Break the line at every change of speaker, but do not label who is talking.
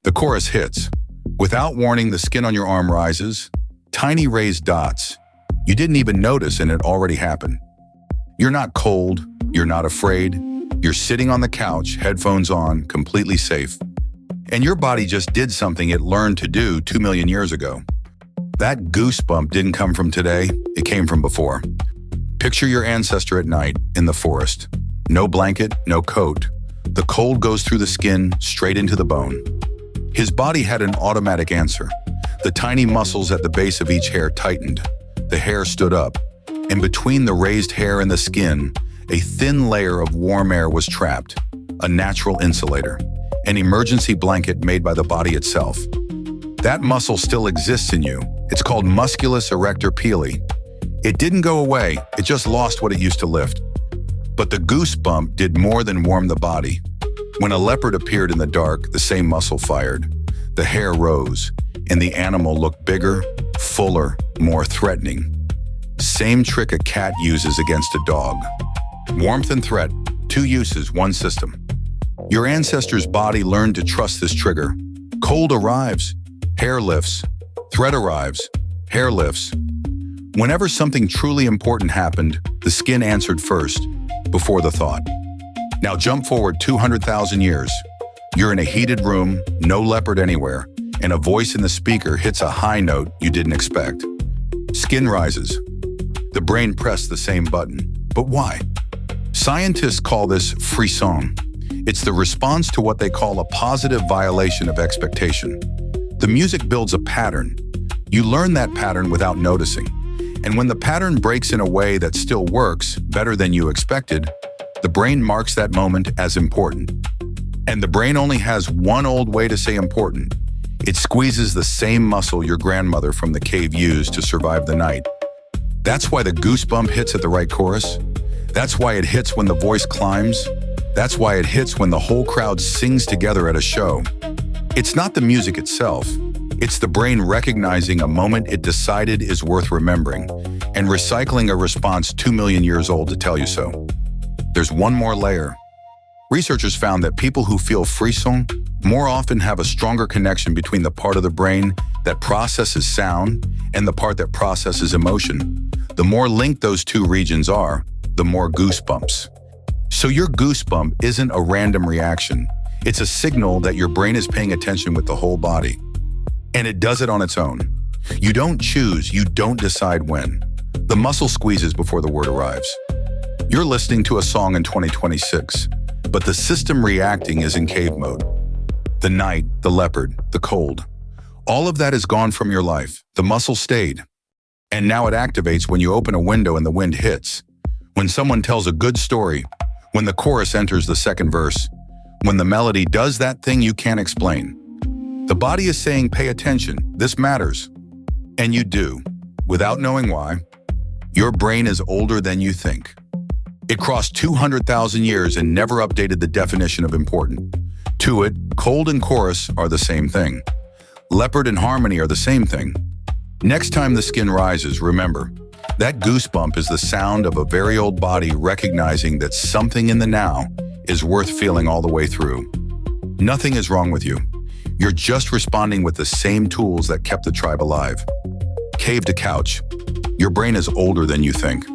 The chorus hits. Without warning, the skin on your arm rises. Tiny raised dots. You didn't even notice and it already happened. You're not cold. You're not afraid. You're sitting on the couch, headphones on, completely safe. And your body just did something it learned to do 2 million years ago. That goosebump didn't come from today, it came from before. Picture your ancestor at night in the forest. No blanket, no coat. The cold goes through the skin, straight into the bone. His body had an automatic answer. The tiny muscles at the base of each hair tightened. The hair stood up. And between the raised hair and the skin, a thin layer of warm air was trapped. A natural insulator. An emergency blanket made by the body itself. That muscle still exists in you. It's called musculus arrector pili. It didn't go away, it just lost what it used to lift. But the goosebump did more than warm the body. When a leopard appeared in the dark, the same muscle fired. The hair rose, and the animal looked bigger, fuller, more threatening. Same trick a cat uses against a dog. Warmth and threat, 2 uses, 1 system. Your ancestor's body learned to trust this trigger. Cold arrives, hair lifts. Threat arrives, hair lifts. Whenever something truly important happened, the skin answered first, before the thought. Now jump forward 200,000 years. You're in a heated room, no leopard anywhere, and a voice in the speaker hits a high note you didn't expect. Skin rises. The brain pressed the same button. But why? Scientists call this frisson. It's the response to what they call a positive violation of expectation. The music builds a pattern. You learn that pattern without noticing. And when the pattern breaks in a way that still works better than you expected, the brain marks that moment as important. And the brain only has one old way to say important. It squeezes the same muscle your grandmother from the cave used to survive the night. That's why the goosebump hits at the right chorus. That's why it hits when the voice climbs. That's why it hits when the whole crowd sings together at a show. It's not the music itself. It's the brain recognizing a moment it decided is worth remembering and recycling a response 2 million years old to tell you so. There's one more layer. Researchers found that people who feel frisson more often have a stronger connection between the part of the brain that processes sound and the part that processes emotion. The more linked those 2 regions are, the more goosebumps. So your goosebump isn't a random reaction. It's a signal that your brain is paying attention with the whole body. And it does it on its own. You don't choose, you don't decide when. The muscle squeezes before the word arrives. You're listening to a song in 2026, but the system reacting is in cave mode. The night, the leopard, the cold. All of that is gone from your life. The muscle stayed. And now it activates when you open a window and the wind hits. When someone tells a good story. When the chorus enters the second verse. When the melody does that thing you can't explain. The body is saying, pay attention, this matters. And you do, without knowing why. Your brain is older than you think. It crossed 200,000 years and never updated the definition of important. To it, cold and chorus are the same thing. Leopard and harmony are the same thing. Next time the skin rises, remember, that goosebump is the sound of a very old body recognizing that something in the now is worth feeling all the way through. Nothing is wrong with you. You're just responding with the same tools that kept the tribe alive. Cave to couch. Your brain is older than you think.